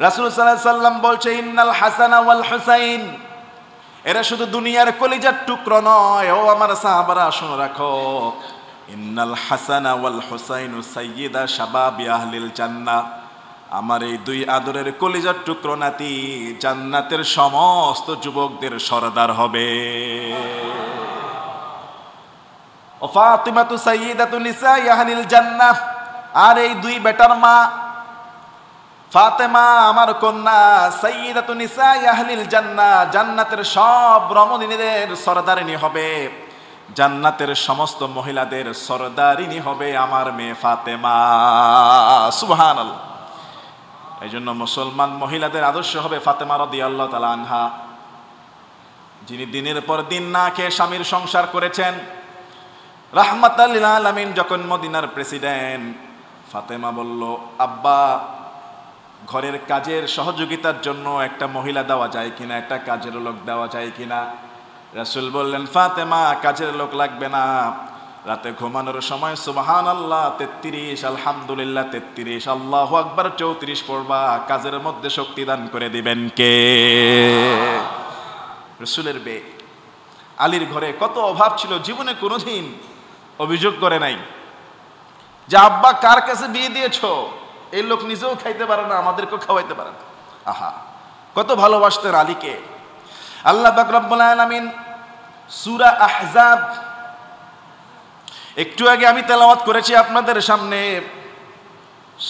রাসূল সাল্লাল্লাহু আলাইহি ওয়াসাল্লাম বলছে, ইন্নাল হাসানা ওয়াল হুসাইন, এরা শুধু দুনিয়ার কলিজার টুকরো নয়। ও আমার সাহাবারা শুনে রাখো, ইন্নাল হাসানা ওয়াল হুসাইনু সাইয়্যিদা শাবাবি আহলিল জান্নাহ, আমার এই দুই আদরের কলিজার টুকরো নাতি জান্নাতের সমস্ত যুবকদের সরদার হবে। ও ফাতিমাতু সাইয়্যিদাতু নিসাই আহলিল জান্নাহ, আর এই দুই বেটার মা ফাতেমা আমার কন্যা সাইয়্যিদাতু নিসাই আহলিল জান্নাহ, জান্নাতের সব রমণীদের সরদারিনী হবে, জান্নাতের সমস্ত মহিলাদের সরদারিনী হবে আমার মেয়ে ফাতেমা। সুবহানাল্লাহ। এই জন্য মুসলমান মহিলাদের আদর্শ হবে ফাতেমা রাদিয়াল্লাহু তাআলা আনহা, যিনি দিনের পর দিন না খেয়ে স্বামীর সংসার করেছেন। রাহমাতাল লিল আলামিন যখন মদিনার প্রেসিডেন্ট, ফাতেমা বলল, আব্বা ঘরের কাজের সহযোগিতার জন্য একটা মহিলা দেওয়া যায় কিনা, একটা কাজের লোক দেওয়া যায় কিনা। রাসূল বললেন, ফাতেমা কাজের লোক লাগবে না, রাতে ঘুমানোর সময় সুবহানাল্লাহ 33, আলহামদুলিল্লাহ 33, আল্লাহু আকবার 34 পড়বা, কাজের মধ্যে শক্তি দান করে দিবেন কে? রাসূলের বে আলীর ঘরে কত অভাব ছিল, জীবনে কোনোদিন অভিযোগ করে নাই যে আব্বা কার কাছে বিয়ে দিয়েছো, এই লোক নিজেও খাইতে পারে না, আমাদেরকেও খাওয়াইতে পারে না। আহা, কত ভালোবাসতেন আলীকে। আল্লাহ পাক রব্বুল আলামিন সূরা আহজাব, একটু আগে আমি তেলাওয়াত করেছি আপনাদের সামনে,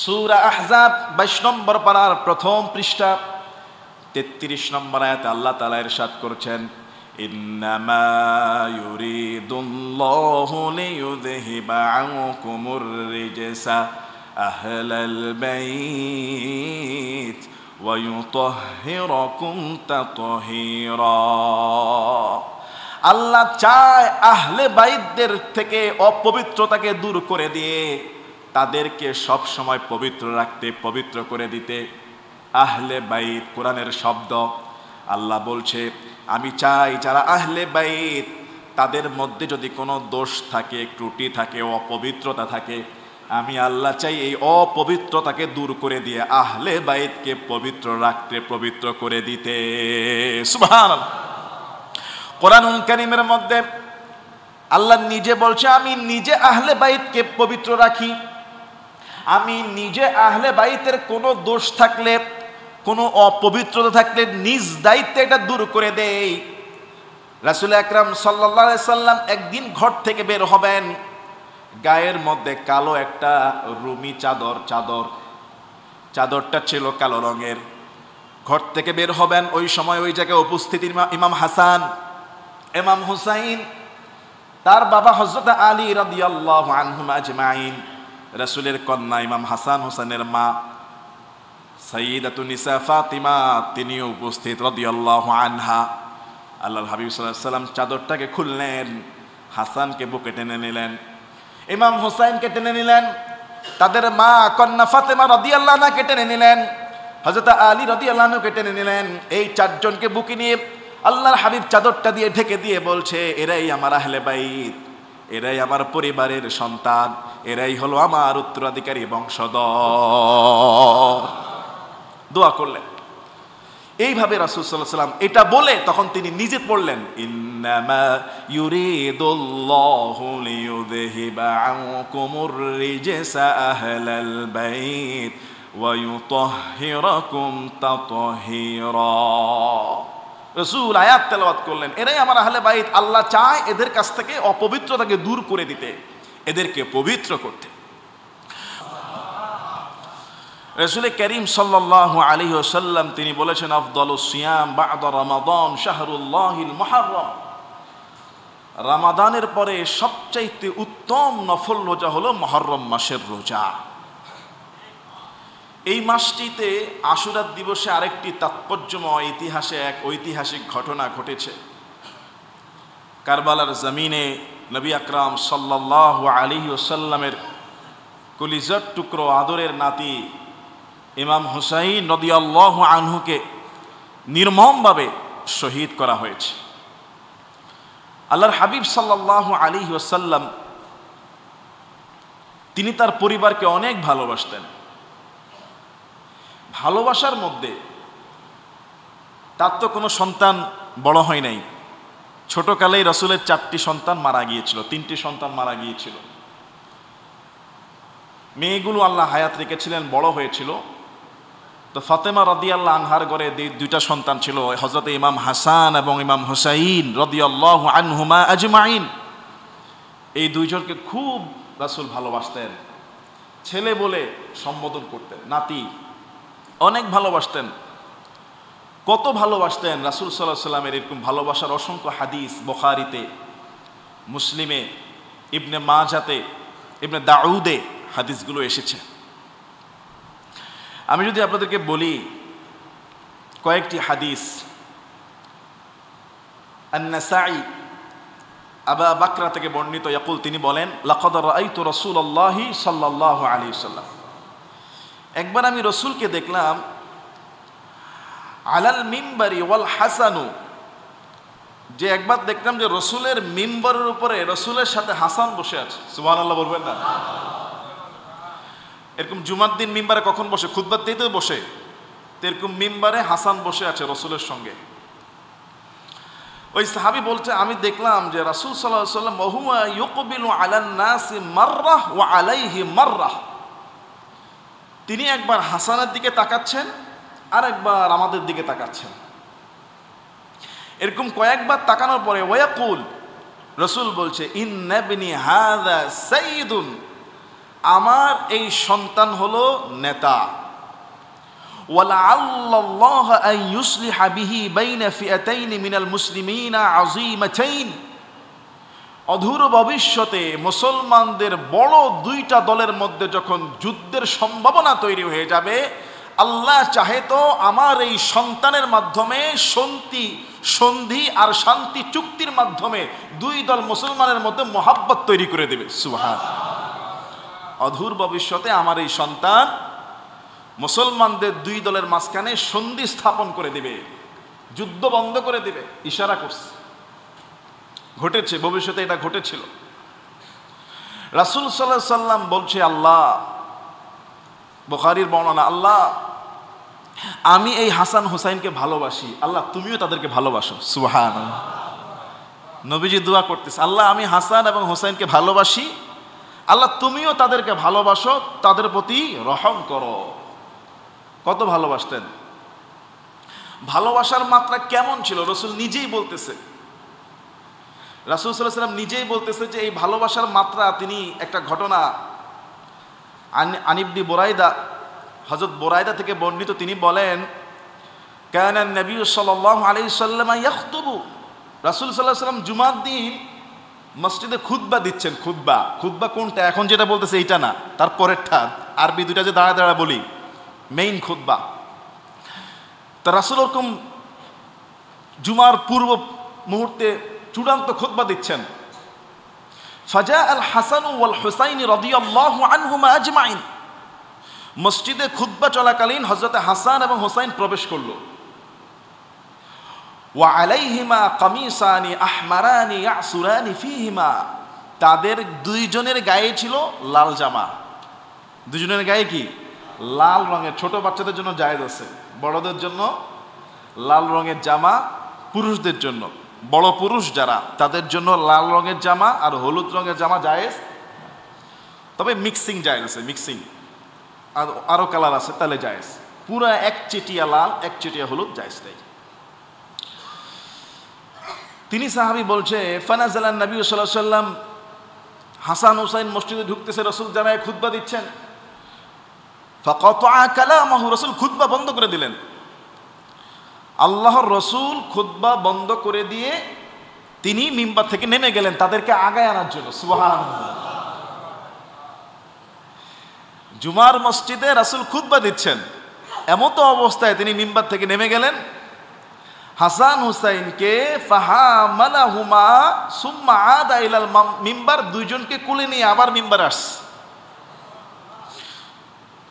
সূরা আহজাব 22 নম্বর পারার প্রথম পৃষ্ঠা 33 নম্বর আয়াতে আল্লাহ তাআলা ইরশাদ করেছেন, ইন্নামা ইউরিদুল্লাহু লিইউযহিবা আনকুমুর রিজসা আহলাল বাইত ওয়া ইউতাহহিরাকুম তাতহীরা। আল্লাহ চায় আহলে বাইতদের থেকে অপবিত্রতাকে দূর করে দিয়ে তাদেরকে সব সময় পবিত্র রাখতে, পবিত্র করে দিতে। আহলে বাইত কোরআনের শব্দ। আল্লাহ বলছে, আমি চাই যারা আহলে বাইত তাদের মধ্যে যদি কোনো দোষ থাকে, ত্রুটি থাকে, অপবিত্রতা থাকে, আমি আল্লাহ চাই এই অপবিত্রতাকে দূর করে দিয়ে আহলে বাইতকে পবিত্র রাখতে, পবিত্র করে দিতে। সুবহানাল্লাহ। কোরআনুল কারীমের মধ্যে আল্লাহ নিজে বলছে, আমি নিজে আহলে বাইতকে পবিত্র রাখি, আমি নিজে আহলে বাইতের কোনো দোষ থাকলে, কোনো অপবিত্রতা থাকলে নিজ দায়িত্বে এটা দূর করে দেই। রাসূল আকরাম সাল্লাল্লাহু আলাইহি সাল্লাম একদিন ঘর থেকে বের হবেন, গায়ের মধ্যে কালো একটা রুমি চাদরটা ছিল কালো রঙের। ঘর থেকে বের হবেন, ওই সময় ওই জায়গায় উপস্থিত ইমাম হাসান, ইমাম হুসাইন, তার বাবা হযরত আলী রাদিয়াল্লাহু আনহুম আজমাইন, রাসূলের কন্যা ইমাম হাসান হুসাইনের মা সাইয়্যিদাতুন নিসা ফাতিমা, তিনিও উপস্থিত রাদিয়াল্লাহু আনহা। আল্লাহর হাবিব সাল্লাল্লাহু আলাইহি সাল্লাম চাদরটাকে খুললেন, হাসানকে বুকে টেনে নিলেন, ইমাম হুসাইনকে টেনে নিলেন, তাদের মা কন্যা ফাতেমা রাদিয়াল্লাহু আনহাকে টেনে নিলেন, হযরত আলী রাদিয়াল্লাহু আনহুকে টেনে নিলেন। এই চারজনকে বুকে নিয়ে আল্লাহর হাবিব চাদরটা দিয়ে ঢেকে দিয়ে বলছে, এরাই আমার আহলে বাইত, এরাই আমার পরিবারের সন্তান, এরাই হলো আমার উত্তরাধিকারী বংশধর। দোয়া করলেন। এইভাবে রাসূল সাল্লাল্লাহু আলাইহি সাল্লাম এটা বলে তখন তিনি নিজে পড়লেন, ইন্নামা ইউরিদুল্লাহু লিইউযহিবা আনকুমুর রিজসা আহলাল বাইত ওয়া ইউতাহহিরাকুম তাতহীরা। রাসূল আয়াত তেলাওয়াত করলেন, এরাই আমার আহলে বাইত, আল্লাহ চায় এদের কাছ থেকে অপবিত্রতাকে দূর করে দিতে, এদেরকে পবিত্র করতে। রাসূল করিম সাল্লাল্লাহু আলাইহি ওয়াসাল্লাম তিনি বলেছেন, আফদালুস সিয়াম বা'দা রমাদান শাহরুল্লাহিল মুহাররম। রমাদানের পরে সবচাইতে উত্তম নফল রোজা হলো মুহররম মাসের রোজা। এই মাসটিতে আশুরা দিবসে আরেকটি তাৎপর্যময় ইতিহাসে এক ঐতিহাসিক ঘটনা ঘটেছে। কারবালার জমিনে নবী আকরাম সাল্লাল্লাহু আলাইহি ওয়াসাল্লামের কলিজার টুকরো আদরের নাতি ইমাম হুসাইন রাদিয়াল্লাহু আনহুকে নির্মমভাবে শহীদ করা হয়েছে। আল্লাহর হাবিব সাল্লাল্লাহু আলাইহি ওয়াসাল্লাম তিনি তার পরিবারকে অনেক ভালোবাসতেন। ভালোবাসার মধ্যে তার তো কোনো সন্তান বড় হয় নাই, ছোটকালেই রাসূলের 4টি সন্তান মারা গিয়েছিল, 3টি সন্তান মারা গিয়েছিল। মেয়েগুলো আল্লাহ হায়াত রেখেছিলেন, বড় হয়েছিল। তো ফাতেমা রাদিয়াল্লাহু আনহার ঘরে 2টা সন্তান ছিল, হযরত ইমাম হাসান এবং ইমাম হুসাইন রাদিয়াল্লাহু আনহুমা আজমাইন। এই দুইজনকে খুব রাসূল ভালোবাসতেন, ছেলে বলে সম্বোধন করতেন, নাতি, অনেক ভালোবাসতেন। কত ভালোবাসতেন রাসূল সাল্লাল্লাহু আলাইহি সাল্লামের এরকম ভালোবাসার অসংখ্য হাদিস বুখারীতে, মুসলিমে, ইবনে মাজাতে, ইবনে দাউদে হাদিসগুলো এসেছে। আমি যদি আপনাদেরকে বলি কয়েকটি হাদিস, আন-নাসাঈ আবু বকর থেকে বর্ণিত, ইয়াকুল, তিনি বলেন, লাকাদ রাআইতু রাসূলুল্লাহি সাল্লাল্লাহু আলাইহি ওয়াসাল্লাম, একবার আমি রাসূলকে দেখলাম, আলাল মিম্বারি ওয়াল হাসানু, যে একবার দেখলাম যে রাসূলের মিম্বরের উপরে রাসূলের সাথে হাসান বসে আছে। সুবহানাল্লাহ বলবেন না? এরকম জুমার দিন মিম্বারে কখন বসে? খুতবা দিতে বসে। তো এরকম মিম্বারে হাসান বসে আছে রাসূলের সঙ্গে। ওই সাহাবী বলছে, আমি দেখলাম যে রাসূল সাল্লাল্লাহু আলাইহি ওয়াসাল্লাম ওহুয়া ইউকবিলু আলান নাসি মাররাহ ওয়া আলাইহি মাররাহ, তিনি একবার হাসানের দিকে তাকাচ্ছেন আর একবার আমাদের দিকে তাকাচ্ছেন। এরকম কয়েকবার তাকানোর পরে ওয়ায়াকুল, রাসূল বলছে, ইন্না ইবনি হাযা সাইয়্যিদুন, আমার এই সন্তান হলো নেতা। ওয়ালাআল্লাল্লাহ আন ইউসলিহা বিহি বাইনা ফিআতাইন মিনাল মুসলিমিনা আযীমাতাইন, অদূর ভবিষ্যতে মুসলমানদের বড় 2টা দলের মধ্যে যখন যুদ্ধের সম্ভাবনা তৈরি হয়ে যাবে, আল্লাহ চাহে তো আমার এই সন্তানের মাধ্যমে সন্ধি আর শান্তি চুক্তির মাধ্যমে 2 দল মুসলমানের মধ্যে মহাব্বত তৈরি করে দেবে। সুবহানাল্লাহ। অদূর ভবিষ্যতে আমার এই সন্তান মুসলমানদের 2 দলের মাঝখানে সন্ধি স্থাপন করে দিবে, যুদ্ধ বন্ধ করে দিবে। ইশারা করছে, ঘটেছে, ভবিষ্যতে এটা ঘটেছিল। রাসূল সাল্লাল্লাহু আলাইহি সাল্লাম বলছে, আল্লাহ, বুখারীর বর্ণনা, আল্লাহ, আমি এই হাসান হুসাইনকে ভালোবাসি, আল্লাহ তুমিও তাদেরকে ভালোবাসো। সুবহানাল্লাহ। নবীজি দোয়া করতেছে, আল্লাহ আমি হাসান এবং হুসাইনকে ভালোবাসি, আল্লাহ তুমিও তাদেরকে ভালোবাসো, তাদের প্রতি রহম করো। কত ভালোবাসতেন! ভালোবাসার মাত্রা কেমন ছিল রাসূল নিজেই বলতেছে। রাসূল সাল্লাল্লাহু আলাইহি ওয়াসাল্লাম নিজেই বলতেছে যে এই ভালোবাসার মাত্রা, তিনি একটা ঘটনা, আনিবনি বুরাইদা, হযরত বুরাইদা থেকে বর্ণিত, তিনি বলেন, কানা নবী সাল্লাল্লাহু আলাইহি ওয়াসাল্লাম ইয়াখতুবু, রাসূল সাল্লাল্লাহু আলাইহি ওয়াসাল্লাম জুমার দিন মসজিদে খুতবা দিচ্ছেন। খুতবা কোনটা? এখন যেটা বলতেছে এইটা না, তার পরেরটা, আরবি 2টা যে দাঁড়া দাঁড়া বলি, মেইন খুতবা। তা রাসূল ওরকম জুমার পূর্ব মুহূর্তে চূড়ান্ত খুতবা দিচ্ছেন। ফাজা আল হাসান ওয়াল হুসাইন রাদিয়াল্লাহু আনহুমা আজমাইন, মসজিদে খুতবা চলাকালীন হযরত হাসান এবং হুসাইন প্রবেশ করলো। ওয়া আলাইহিমা কামিসানি আহমারানি ইয়াসুরানি ফিহিমা, তাদের 2 জনের গায়ে ছিল লাল জামা। 2 জনের গায়ে কি? লাল রঙের। ছোট বাচ্চাদের জন্য জায়েজ আছে, বড়দের জন্য লাল রঙের জামা, পুরুষদের জন্য, বড় পুরুষ যারা তাদের জন্য লাল রঙের জামা আর হলুদ রঙের জামা জায়েজ। তবে মিক্সিং জায়েজ আছে, মিক্সিং আরো কালার আছে, তাহলে জায়েজ। পুরা একচেটিয়া লাল একচেটিয়া হলুদ জায়েজ নেই। তিনি সাহাবী বলছে, ফানাজালান নবী সাল্লাল্লাহু আলাইহি ওয়াসাল্লাম, হাসান হুসাইন মসজিদে ঢুকতেছে, রাসূল জানায় খুতবা দিচ্ছেন। ফাকাতা কালামাহু, রাসূল খুতবা বন্ধ করে দিলেন। আল্লাহর রাসূল খুতবা বন্ধ করে দিয়ে তিনি মিম্বার থেকে নেমে গেলেন তাদেরকে আগায় আনার জন্য। সুবহানাল্লাহ। জুমার মসজিদে রাসূল খুতবা দিচ্ছেন, এমতো অবস্থায় তিনি মিম্বার থেকে নেমে গেলেন। হাসান হুসাইনকে ফাহামালাহুমা সুম্মা আদা ইলাল মিম্বার, 2 জনকে কোলে নিয়ে আবার মিম্বারে আসছে।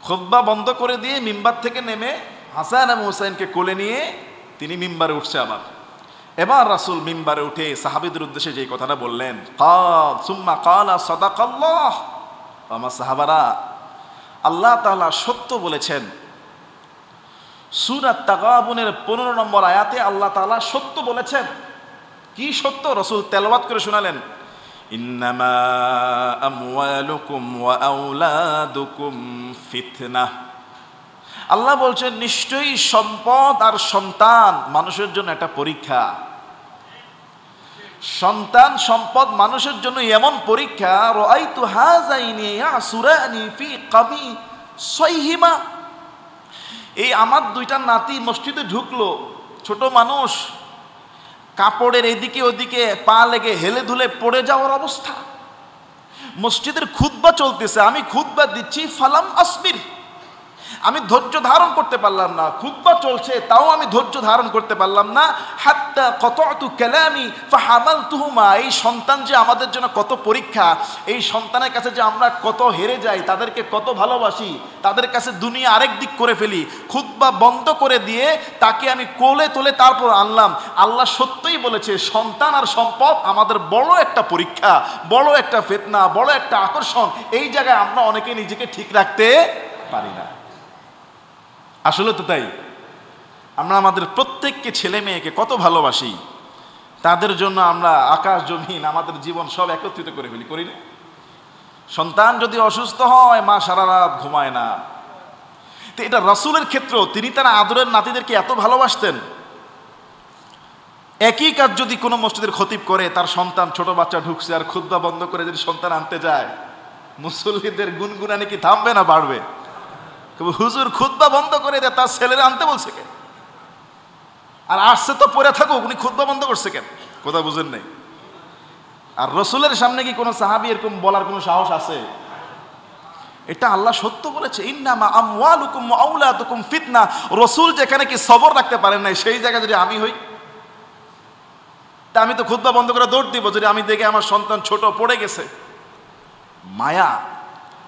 খুতবা বন্ধ করে দিয়ে মিম্বার থেকে নেমে হাসান এবং হুসাইনকে কোলে নিয়ে তিনি মিম্বারে উঠছে আবার। এবার রাসূল মিম্বারে উঠে সাহাবীদের উদ্দেশ্যে যে কথাটা বললেন, সুম্মা ক্বালা সাদাকাল্লাহ, আমার সাহাবারা, আল্লাহ তাআলা সত্য বলেছেন। সূরা তাগাবুনের 15 নম্বর আয়াতে আল্লাহ তাআলা সত্য বলেছেন। কি সত্য? রাসূল তেলাওয়াত করে শোনালেন, ইন্নামা আমওয়ালুকুম ওয়া আওলাদুকুম ফিতনাহ। আল্লাহ বলছেন নিশ্চয়ই সম্পদ আর সন্তান মানুষের জন্য একটা পরীক্ষা। সন্তান সম্পদ মানুষের জন্য এমন পরীক্ষা, রাআইতু হাযাইনি ইয়াসুরানি ফি কাবি সাইহিমা। এই আমার দুইটা নাতি মসজিদে ঢুকলো, ছোট মানুষ, কাপড়ের এদিকে ওদিকে পা লেগে হেলে ধুলে পড়ে যাওয়ার অবস্থা। মসজিদের খুতবা চলতেছে, আমি খুতবা দিচ্ছি, ফালাম আসবির, আমি ধৈর্য ধারণ করতে পারলাম না। খুতবা চলছে তাও আমি ধৈর্য ধারণ করতে পারলাম না। হাত্তা কততু কালামি ফাহামালতুহুমা। এই সন্তান যে আমাদের জন্য কত পরীক্ষা, এই সন্তানের কাছে যে আমরা কত হেরে যাই, তাদেরকে কত ভালোবাসি, তাদের কাছে দুনিয়া আরেক দিক করে ফেলি। খুতবা বন্ধ করে দিয়ে তাকে আমি কোলে তোলে তারপর আনলাম। আল্লাহ সত্যই বলেছে সন্তান আর সম্পদ আমাদের বড় একটা পরীক্ষা, বড় একটা ফিতনা, বড় একটা আকর্ষণ। এই জায়গায় আমরা অনেকে নিজেকে ঠিক রাখতে পারি না। আসলে তো তাই। আমরা আমাদের প্রত্যেককে ছেলে মেয়েকে কত ভালোবাসি, তাদের জন্য আমরা আকাশ জমিন আমাদের জীবন সব একত্রিত করে ফেলি, করি না? সন্তান যদি অসুস্থ হয়, মা সারা রাত ঘুমায় না। তো এটা রাসূলের ক্ষেত্র, তিনি তার আদরের নাতিদেরকে এত ভালোবাসতেন। একই কাজ যদি কোনো মসজিদের খতিব করে, তার সন্তান ছোট বাচ্চা ঢুকছে আর খুতবা বন্ধ করে যদি সন্তান আনতে যায়, মুসল্লিদের গুনগুনানি কি থামবে না বাড়বে? হুজুর খুতবা বন্ধ করে দেয়, তার ছেলেরা আনতে বলছে কেন? আর আসছে তো পড়ে থাকুক, উনি খুতবা বন্ধ করছে কেন? কথা বুঝেন নাই। আর রসুলের সামনে কি কোনো সাহাবী এরকম বলার কোনো সাহস আছে? এটা আল্লাহ সত্য বলেছে, ইন্নামা আমওয়ালুকুম ওয়া আওলাদুকুম ফিতনা। রসুল যেখানে কি সবর রাখতে পারেন নাই, সেই জায়গায় যদি আমি হই, তা আমি তো খুতবা বন্ধ করে দৌড় দিব যদি আমি দেখে আমার সন্তান ছোট পড়ে গেছে। মায়া,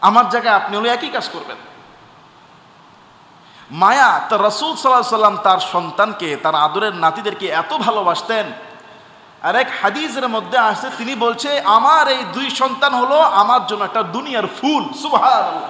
আমার জায়গায় আপনি হলে একই কাজ করবেন। মায়া। তো রাসূল সাল্লাল্লাহু আলাইহি সাল্লাম তার সন্তানকে, তার আদরের নাতিদেরকে এত ভালোবাসতেন। আর এক হাদিসের মধ্যে আসছে, তিনি বলছে আমার এই দুই সন্তান হলো আমার জন্য একটা দুনিয়ার ফুল। সুবহানাল্লাহ।